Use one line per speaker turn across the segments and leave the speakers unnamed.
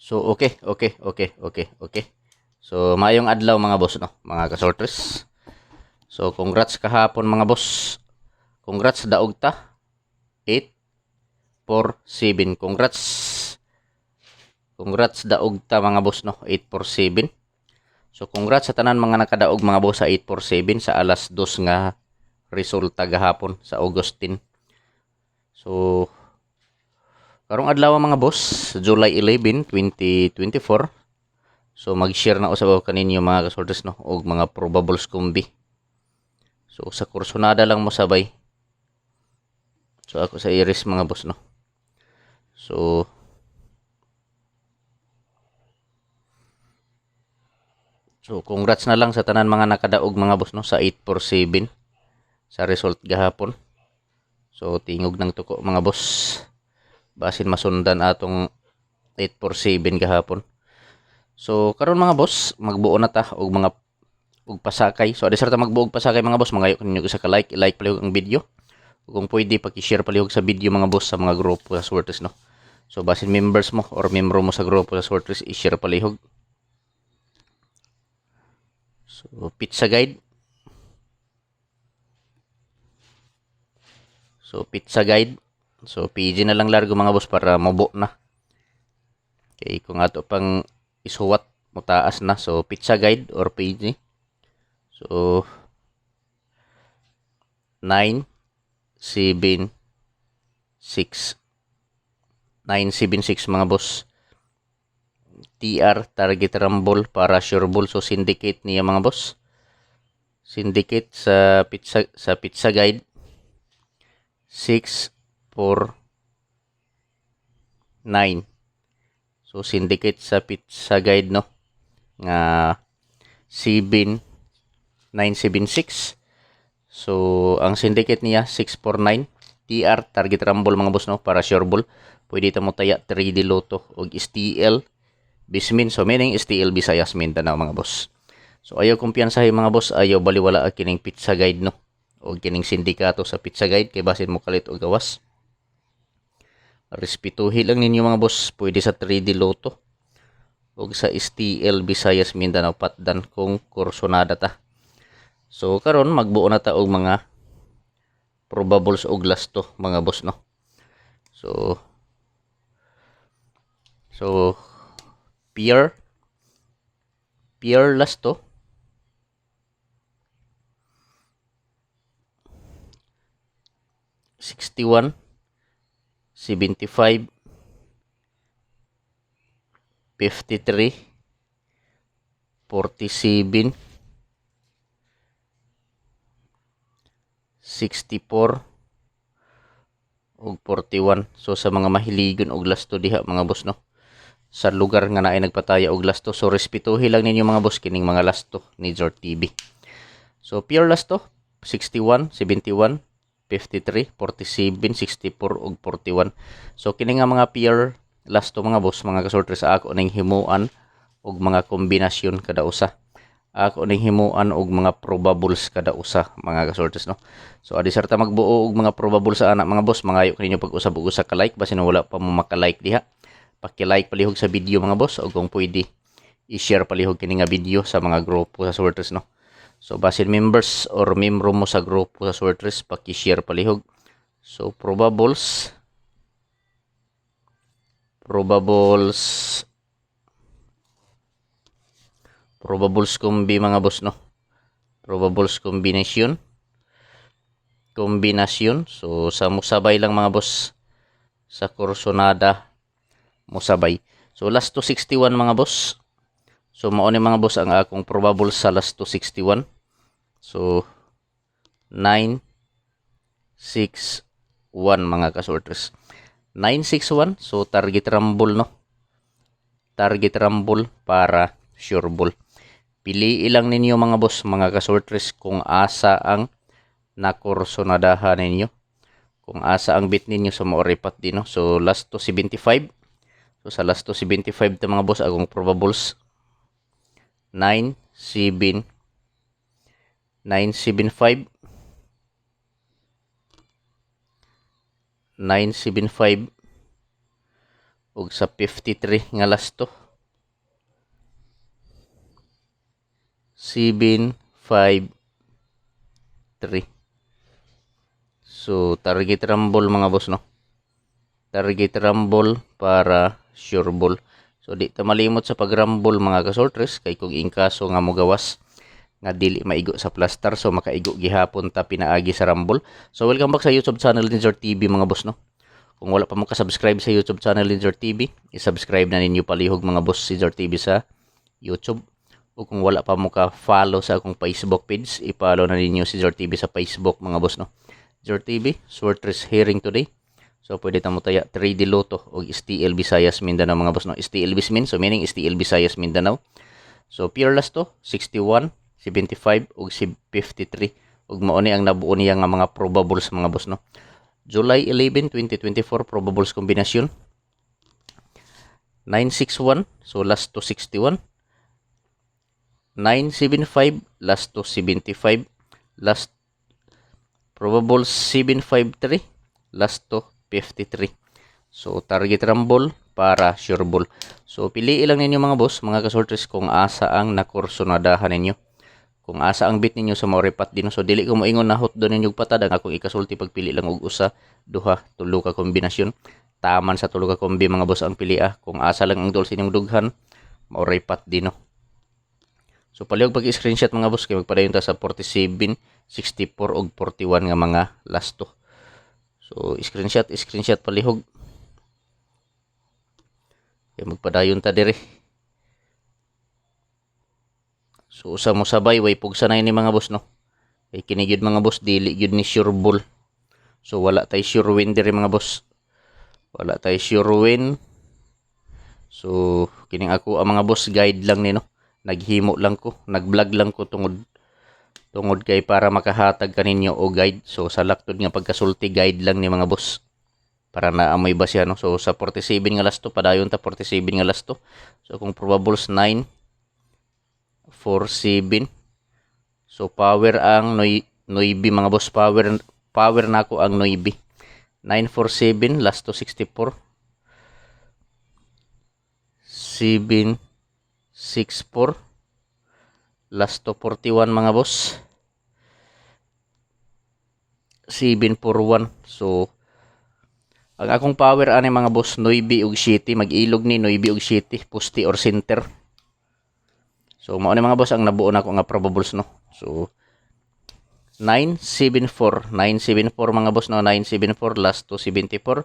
So okay. So maayong adlaw mga boss no, mga kasorters. So congrats kahapon mga boss. Congrats daog ta 847. Congrats daog ta mga boss no, 847. So congrats sa tanan mga nakadaog mga boss sa 847 sa alas 2 nga resulta gahapon sa Augustine. So karong adlaw mga boss, July 11, 2024. So mag-share na usab ako kaninyo mga kasorters no og mga probables kumbi. So sa kursonada lang mo sabay. So ako sa iris mga boss no. So congrats na lang sa tanan mga nakadaog mga boss no sa 847 sa result gahapon. So tingog ng tuko mga boss. Basin masundan atong 847 gahapon. So karon mga boss, magbuo na ta og mga pasakay. So adisar ta magbuo og pasakay mga boss, mangayo ninyo sa like palihog ang video. Kung pwede paki-share palihog sa video mga boss sa mga grupo sa Swertres no. So basin members mo or membro mo sa grupo sa Swertres, i-share palihog. So pizza guide. So PG na lang largo mga boss para mabuo na. Okay, kung ato pang isuwat mo taas na. So pizza guide or PG. So 976 mga boss. TR target rumble para sure ball. So syndicate niya mga boss. Syndicate sa pizza guide 649. So syndicate sa pizza guide no nga 7976. So ang syndicate niya 649. TR target rumble mga boss no para sure ball. Pwede ta mo taya 3D Lotto og STL Bismin. So meaning STL Visayas Mindanao mga boss. So ayaw kumpiyansahay mga boss, ayaw baliwala ang kining pizza guide no o kining sindikato sa pizza guide kay basin mo kalit o gawas. Respetuhi lang ninyo mga boss, pwede sa 3D Lotto o sa STL Visayas Mindanao patdan kung kursonada ta. So karon magbuo na ta og mga probables og lasto mga boss no. So Pierre lasto 61 75 53 47 64 ug 41. So sa mga mahiligon og lasto diha mga boss no, sa lugar nga naay nagpataya og lasto, so respetuhi lang ninyo mga boss kining mga lasto ni Zor TV. So pure lasto 61 71 53 47 64 ug 41. So kini nga mga pure lasto mga boss, mga kasortre sa ako ning himuan og mga kombinasyon kada usa. Ako ning himuan og mga probables kada usa mga kasortes no. So adisar ta magbuo og mga probables sa anak mga boss, mangayo kaninyo pag-usab og usa ka like basin wala pa mo maka-like diha. Paki-like palihog sa video mga boss o kung pwede i-share palihog kini nga video sa mga grupo sa Swertres no. So basin members or membro mo sa grupo sa Swertres, paki-share palihog. So probables kombi mga boss no. Probables kombinasyon. So sa musabay lang mga boss sa kursonada musabay. So last to 61 mga boss. So mao ni mga boss ang akong probable sa last to 61. So 961 mga kasortres. 961. So target rumble no. Target rumble para sure ball. Pili ilang ninyo mga boss, mga kasortres, kung asa ang nakursonadahan ninyo. Kung asa ang bit ninyo sa maoripat din no. So last to 75. So sa last to 75 ta mga boss akong probables 975 975 ug sa 53 nga lasto 753. So target rumble mga boss no, target rumble para sure ball. So di ta malimot sa pag-rumble mga kasortres, kay kung ingkaso nga mo gawas nga dili maigo sa plaster, so makaigo gihapon ta pinaagi sa rumble. So welcome back sa YouTube channel ni Zor TV mga boss no. Kung wala pa mo ka-subscribe sa YouTube channel ni Zor TV, i-subscribe na ninyo palihog mga boss si Zor TV sa YouTube. O kung wala pa mo ka-follow sa akong Facebook page, i-follow na ninyo si Zor TV sa Facebook mga boss no. Zor TV, Swertres Hearing today. So pwede ta mo taya 3D Lotto o STL Visayas Mindanao mga boss no. STL Vismin, so meaning STL Visayas Mindanao. So pure last to 61, 75 ug 53 ug mao ni ang nabuo niya nga mga probables mga boss no. July 11, 2024 probables kombinasyon 961, so last to 61, 975 last to 75, last probables 753 last to 53. So target rumble para sure ball. So piliin lang ninyo mga boss, mga kasortres, kung asa ang nakursonadahan ninyo, kung asa ang bit ninyo sa mauripat din. So dili ko moingon na hot doon ninyong patad ang akong ikasulti pagpili lang og usa, duha, tulo ka kombinasyon. Taman sa tulo ka kombi mga boss ang pilia. Kung asa lang ang dol sa inyong dughan, mauripat din no. So palihog pag-screenshot mga boss kay magpadayon ta sa 47, 64 ug 41 nga mga lasto. So screenshot palihog. Kay magpadayon ta dire. So usa mo sabay way pugsanay ni mga boss no. Kay kini gyud mga boss dili gyud ni sure ball. So wala tay sure win dire mga boss. Wala tay sure win. So kining ako ang mga boss guide lang ni no. Naghimo lang ko, nag-vlog lang ko tungod kay para makahatag kaninyo o guide. So sa laktod nga pagkasulti guide lang ni mga boss para naamoy ba siya no. So sa 47 nga lasto padayon ta 47 nga lasto. So kung probables 9 47. So power ang Noibi mga boss, power nako ang Noibi. 947 last to 64. 764 last to 41 mga boss. 741. So ang akong power ani mga boss Noibi ug City, mag-ilog ni Noibi ug City, pusti or center. So mao ni mga boss ang nabuo nako nga probables no. So 974 mga boss no, 974 last to 74,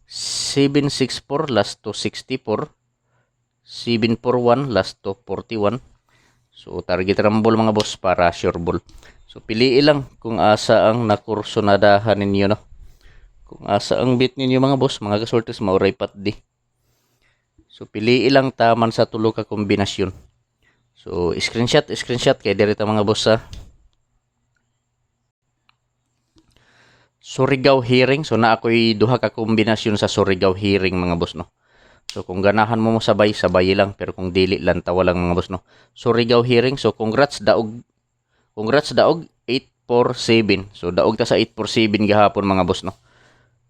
764 last to 64, 741 last to 41. So target rumble mga boss para sure ball. So piliin lang kung asa ang nakursonadahan ninyo no. Kung asa ang bit ninyo mga boss, mga kasortes mauray patdi. So piliin lang taman sa tulo ka kombinasyon. So screenshot kay direta mga boss sa Surigao Hearing. So na ako'y duha ka kombinasyon sa Surigao Hearing mga boss no. So kung ganahan mo sabay lang, pero kung dili lang tawa lang mga boss no. Surigao Hearing. So congrats daog 847. So daog ta sa 847 gahapon mga boss no.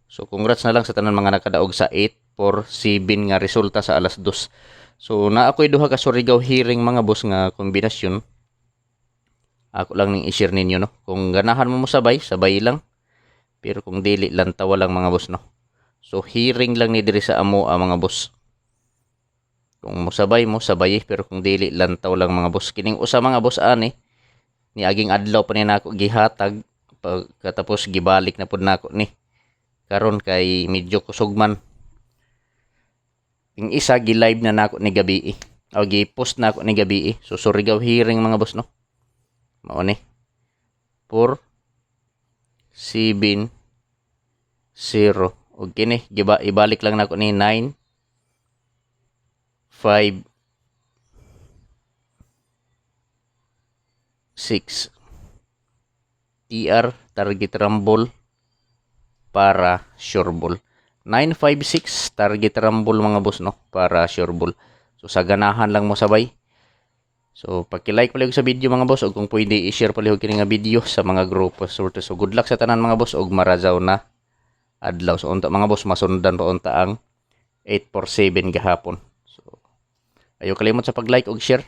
So congrats na lang sa tanan mga nakadaog sa 847 nga resulta sa alas 2. So na ako'y duha ka Surigao Hearing mga boss nga kombinasyon. Ako lang ning i-share ninyo no. Kung ganahan mo sabay lang. Pero kung dili lang tawa lang mga boss no. So hearing lang ni diri sa amo mga boss. Kung mo sabay pero kung dili lang tawa lang mga boss. Kining usa mga boss ani ni aging adlaw pa ni nako gihatag pagkatapos gibalik na pud nako ni. Karon kay medyo kusog man. Yung isa gi-live na nako ni gabi o gi-post nako ni gabi. So Surigao Hearing mga boss no. Mao ni 4 7 0 og kini ibalik lang nako ni 9 5 6 TR target rumble para sure ball. 956 target rumble mga boss no para sure ball. So sa ganahan lang mo sabay. So paki-like palihog sa video mga boss, ug kung pwede i-share palihog kini nga video sa mga grupo. So good luck sa tanan mga boss, ug marazaw na adlaw. So unta mga boss masundan pa unta ang 847 gahapon. So, ayaw kalimot sa pag-like ug share